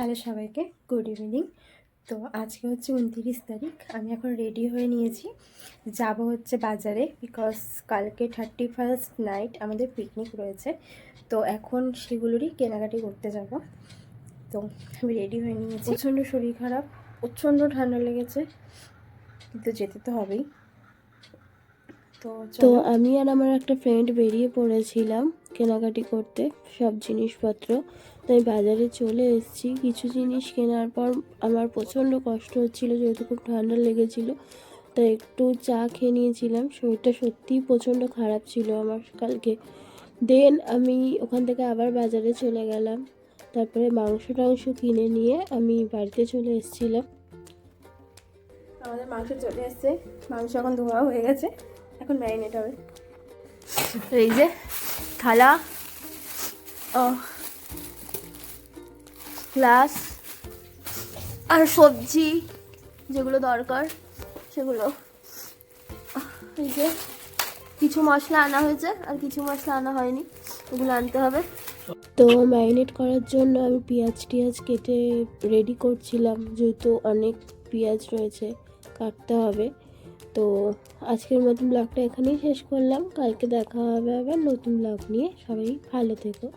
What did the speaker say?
Hello সবাইকে, good evening. তো আজকে হচ্ছে 29 তারিখ। আমি এখন রেডি হয়ে নিয়েছি, যাব হচ্ছে বাজারে, বিকজ কালকে 31st নাইট আমাদের পিকনিক রয়েছে। তো এখন সেগুলোরই কেনাকাটি করতে যাব। তো আমি রেডি হয়ে নিয়েছি। প্রচণ্ড শরীর খারাপ, প্রচণ্ড ঠান্ডা লেগেছে, কিন্তু যেতে তো হবেই। তো আমি আর আমার একটা ফ্রেন্ড বেরিয়ে পড়েছিলাম কেনাকাটি করতে সব জিনিসপত্র। তো আমি বাজারে চলে এসেছি। কিছু জিনিস কেনার পর আমার প্রচণ্ড কষ্ট হচ্ছিলো, যেহেতু খুব ঠান্ডা লেগেছিল। তো একটু চা খেয়ে নিয়েছিলাম। শরীরটা সত্যিই প্রচণ্ড খারাপ ছিল আমার কালকে। দেন আমি ওখান থেকে আবার বাজারে চলে গেলাম। তারপরে মাংস টাংস কিনে নিয়ে আমি বাড়িতে চলে এসেছিলাম। আমাদের মাংস চলে এসছে, মাংস এখন ধোয়া হয়ে গেছে, এখন ম্যারিনেট হবে। এই যে থালা, গ্লাস আর সবজি যেগুলো দরকার সেগুলো। এই যে কিছু মশলা আনা হয়েছে আর কিছু মশলা আনা হয়নি, ওগুলো আনতে হবে। তো ম্যারিনেট করার জন্য আমি পেঁয়াজ কেটে রেডি করছিলাম, যেহেতু অনেক পেঁয়াজ রয়েছে, কাটতে হবে। তো আজকের মতন ব্লগটা এখানেই শেষ করলাম। কালকে দেখা হবে আবার নতুন ব্লগ নিয়ে। সবাই ভালো থেকো।